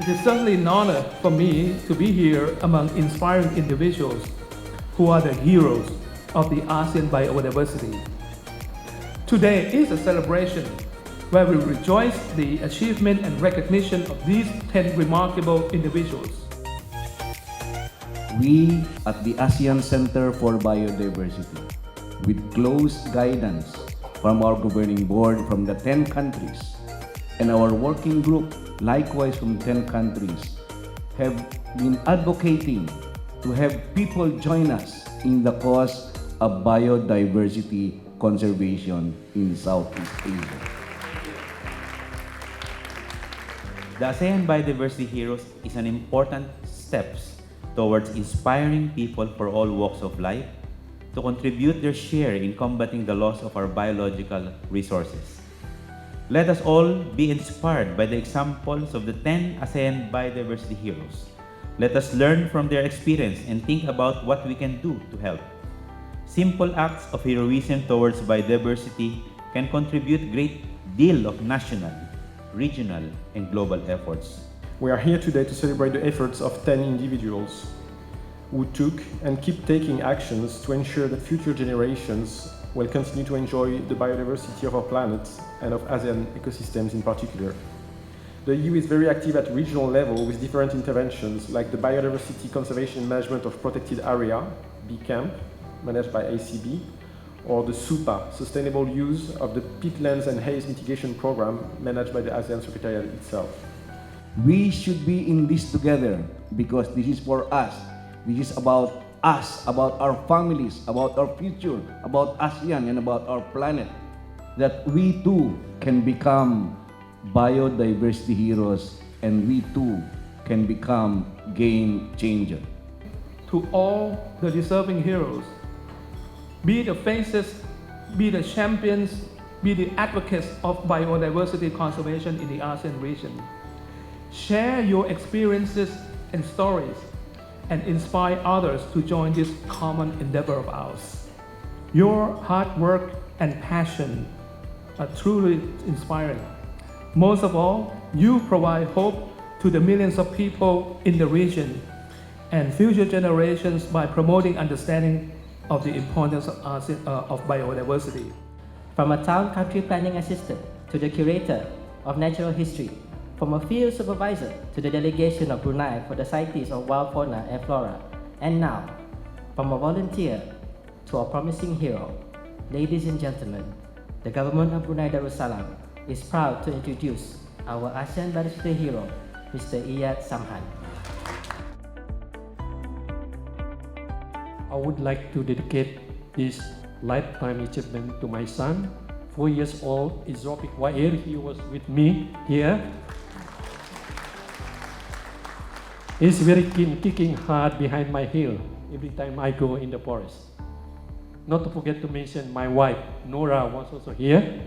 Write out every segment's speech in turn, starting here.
It is certainly an honor for me to be here among inspiring individuals who are the heroes of the ASEAN biodiversity. Today is a celebration where we rejoice the achievement and recognition of these 10 remarkable individuals. We at the ASEAN Center for Biodiversity, with close guidance from our governing board from the 10 countries and our working group, likewise from 10 countries, have been advocating to have people join us in the cause of biodiversity conservation in Southeast Asia. The ASEAN Biodiversity Heroes is an important step towards inspiring people for all walks of life to contribute their share in combating the loss of our biological resources. Let us all be inspired by the examples of the 10 ASEAN Biodiversity Heroes. Let us learn from their experience and think about what we can do to help. Simple acts of heroism towards biodiversity can contribute a great deal of national, regional, and global efforts. We are here today to celebrate the efforts of 10 individuals who took and keep taking actions to ensure that future generations will continue to enjoy the biodiversity of our planet and of ASEAN ecosystems in particular. The EU is very active at regional level with different interventions like the Biodiversity Conservation and Management of Protected Area, BCAMP, managed by ACB, or the SUPA, Sustainable Use of the Peatlands and Haze Mitigation Program, managed by the ASEAN Secretariat itself. We should be in this together because this is for us. This is about us, about our families, about our future, about ASEAN and about our planet. That we too can become biodiversity heroes and we too can become game changer. To all the deserving heroes, be the faces, be the champions, be the advocates of biodiversity conservation in the ASEAN region. Share your experiences and stories and inspire others to join this common endeavor of ours. Your hard work and passion are truly inspiring. Most of all, you provide hope to the millions of people in the region and future generations by promoting understanding of the importance of biodiversity. From a town country planning assistant to the curator of natural history, from a field supervisor to the delegation of Brunei for the CITES of wild fauna and flora, and now, from a volunteer to a promising hero, ladies and gentlemen, the government of Brunei Darussalam is proud to introduce our ASEAN Biodiversity hero, Mr. Iyad Samhan. I would like to dedicate this lifetime achievement to my son, 4 years old, Izropik Wair. He was with me here. He's very keen, kicking hard behind my heel every time I go in the forest. Not to forget to mention my wife, Nora, was also here,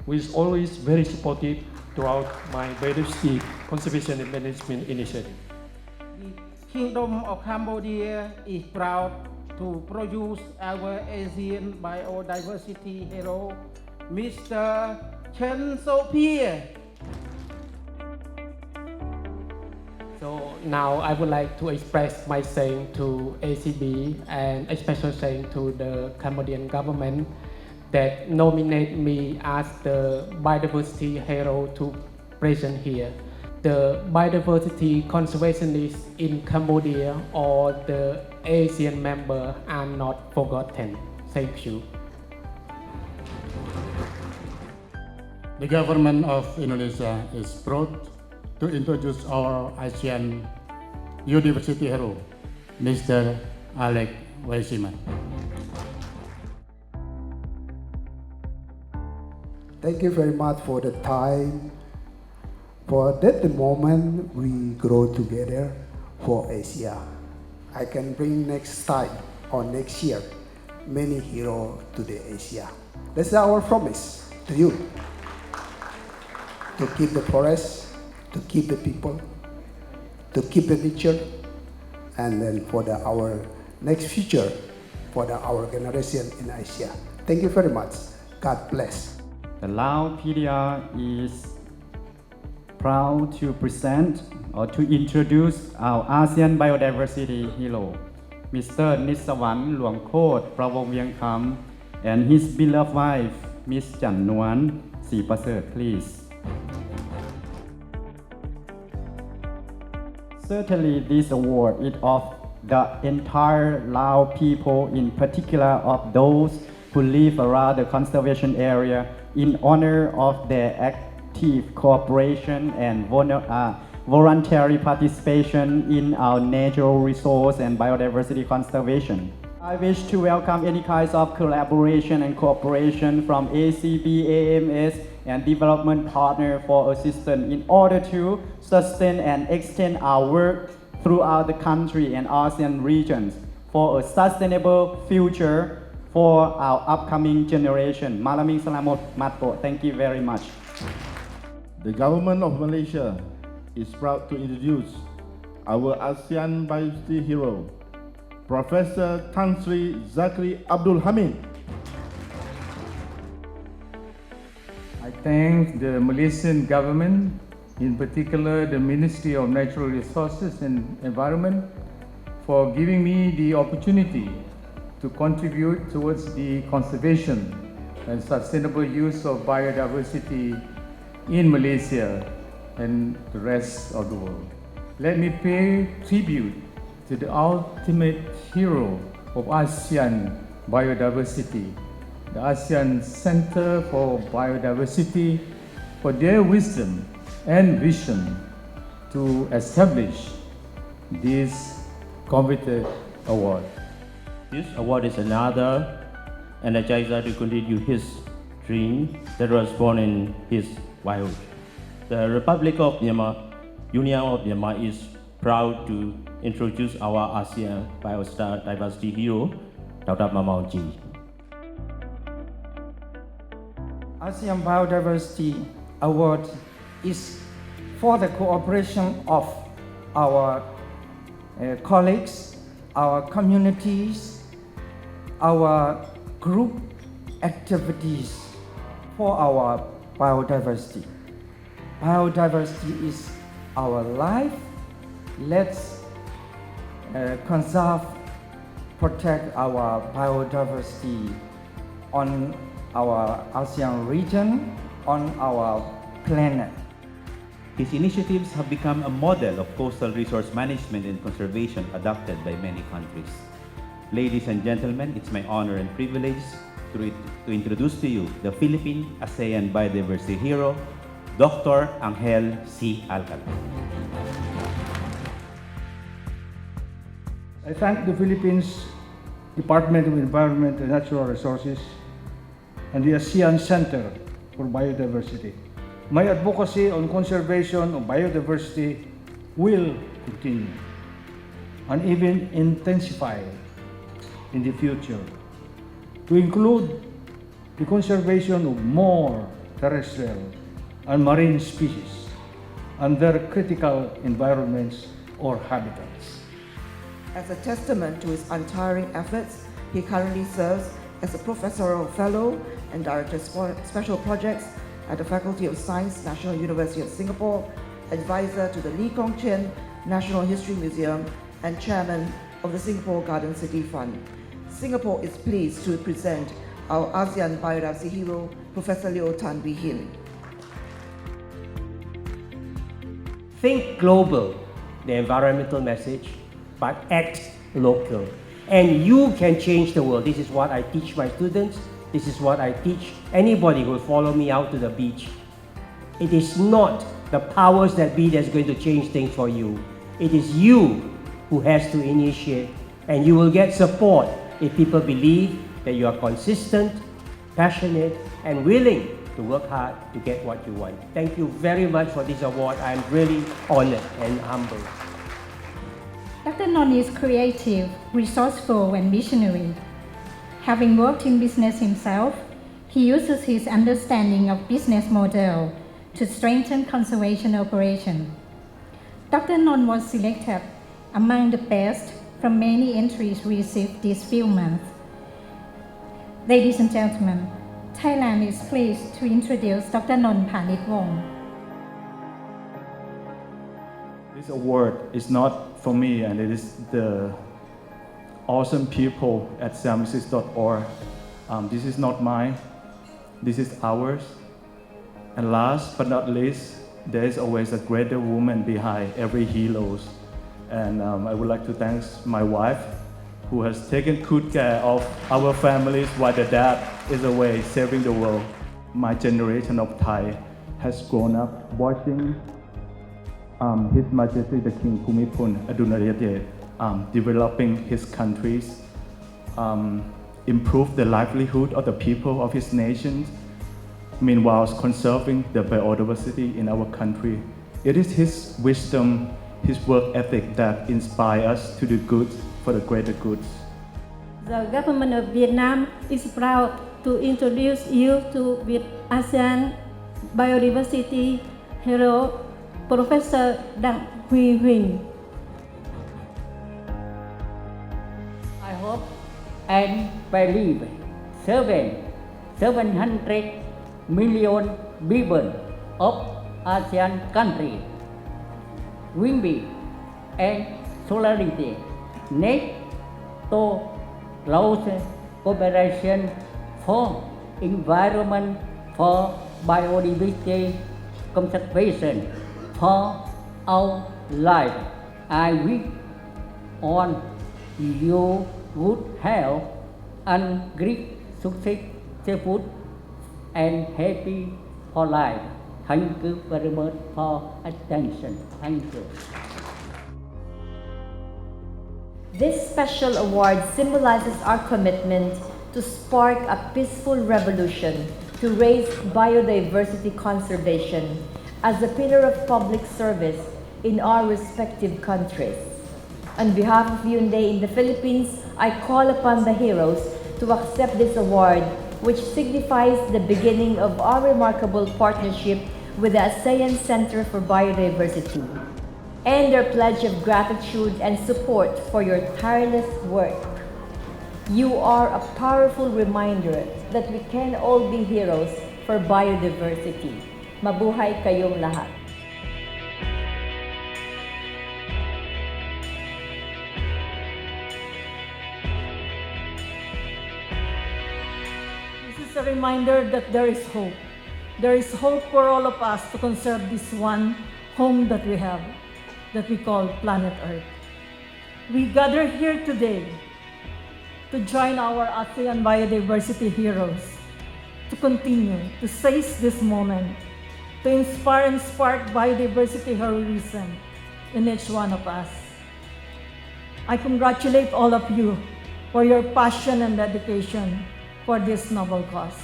who is always very supportive throughout my biodiversity conservation and management initiative. The Kingdom of Cambodia is proud to produce our ASEAN Biodiversity hero, Mr. Chen Sophia. So now I would like to express my thanks to ACB and especially thanks to the Cambodian government that nominate me as the biodiversity hero to present here. The biodiversity conservationists in Cambodia or the ASEAN member are not forgotten. Thank you. The government of Indonesia is proud to introduce our ASEAN Biodiversity hero, Mr. Alec Weisiman. Thank you very much for the time, for that the moment we grow together for Asia. I can bring next time or next year many heroes to the Asia. That's our promise to you. To keep the forest, to keep the people, to keep the nature, and then for our next future, for our generation in Asia. Thank you very much. God bless. The Lao PDR is proud to present or to introduce our ASEAN Biodiversity Hero, Mr. Nissawan Luangkot Pravong Viengkham, and his beloved wife, Miss Chan Nuan Sipaser, please. Certainly, this award is of the entire Lao people, in particular of those who live around the conservation area, in honor of their active cooperation and voluntary participation in our natural resource and biodiversity conservation. I wish to welcome any kinds of collaboration and cooperation from ACB, AMS, and development partner for assistance in order to sustain and extend our work throughout the country and ASEAN regions for a sustainable future for our upcoming generation. Malaming salamat matpo. Thank you very much. The government of Malaysia is proud to introduce our ASEAN Biodiversity Hero, Professor Tan Sri Zakri Abdul Hamid. I thank the Malaysian government, in particular the Ministry of Natural Resources and Environment, for giving me the opportunity to contribute towards the conservation and sustainable use of biodiversity in Malaysia and the rest of the world. Let me pay tribute to the ultimate hero of ASEAN Biodiversity, the ASEAN Center for Biodiversity, for their wisdom and vision to establish this coveted award. This award is another energizer to continue his dream that was born in his childhood. The Republic of Myanmar, Union of Myanmar is proud to introduce our ASEAN Biodiversity Hero, Dr. Mamao Ji. ASEAN Biodiversity Award is for the cooperation of our colleagues, our communities, our group activities for our biodiversity. Biodiversity is our life. Let's conserve, protect our biodiversity on our ASEAN region, on our planet. His initiatives have become a model of coastal resource management and conservation adopted by many countries. Ladies and gentlemen, it's my honor and privilege to introduce to you the Philippine ASEAN Biodiversity Hero, Dr. Angel C. Alcala. I thank the Philippines Department of Environment and Natural Resources and the ASEAN Center for Biodiversity. My advocacy on conservation of biodiversity will continue and even intensify in the future to include the conservation of more terrestrial and marine species and their critical environments or habitats. As a testament to his untiring efforts, he currently serves as a professorial fellow and director of special projects at the Faculty of Science, National University of Singapore, advisor to the Lee Kong Chian National History Museum, and chairman of the Singapore Garden City Fund. Singapore is pleased to present our ASEAN Biodiversity Hero, Professor Leo Tan Wee Hin. Think global, the environmental message, but act local. And you can change the world. This is what I teach my students. This is what I teach anybody who will follow me out to the beach. It is not the powers that be that's going to change things for you. It is you who has to initiate, and you will get support if people believe that you are consistent, passionate, and willing to work hard to get what you want. Thank you very much for this award. I'm really honored and humbled. Dr. Non is creative, resourceful, and visionary. Having worked in business himself, he uses his understanding of business model to strengthen conservation operation. Dr. Non was selected among the best from many entries received this few months. Ladies and gentlemen, Thailand is pleased to introduce Dr. Non Panit Wong. This award is not for me, and it is the awesome people at siamesis.org. This is not mine, this is ours. And last but not least, there is always a greater woman behind every hero. And I would like to thank my wife, who has taken good care of our families while the dad is away saving the world. My generation of Thai has grown up watching His Majesty the King Bhumibol Adulyadej developing his countries, improve the livelihood of the people of his nations, meanwhile conserving the biodiversity in our country. It is his wisdom, his work ethic that inspire us to do good for the greater good. The government of Vietnam is proud to introduce you to with ASEAN Biodiversity Hero, Professor Dang Huy Huỳnh. I hope and believe 700 million people of ASEAN countries will be and solidarity next to close cooperation for environment, for biodiversity conservation, for our life. I wish on you good health and great success, safe and happy for life. Thank you very much for attention. Thank you. This special award symbolizes our commitment to spark a peaceful revolution to raise biodiversity conservation as a pillar of public service in our respective countries. On behalf of Hyundai in the Philippines, I call upon the heroes to accept this award, which signifies the beginning of our remarkable partnership with the ASEAN Center for Biodiversity, and their pledge of gratitude and support for your tireless work. You are a powerful reminder that we can all be heroes for biodiversity. Mabuhay kayong lahat. This is a reminder that there is hope. There is hope for all of us to conserve this one home that we have, that we call planet Earth. We gather here today to join our ASEAN biodiversity heroes, to continue to seize this moment, to inspire and spark biodiversity heroism in each one of us. I congratulate all of you for your passion and dedication for this noble cause.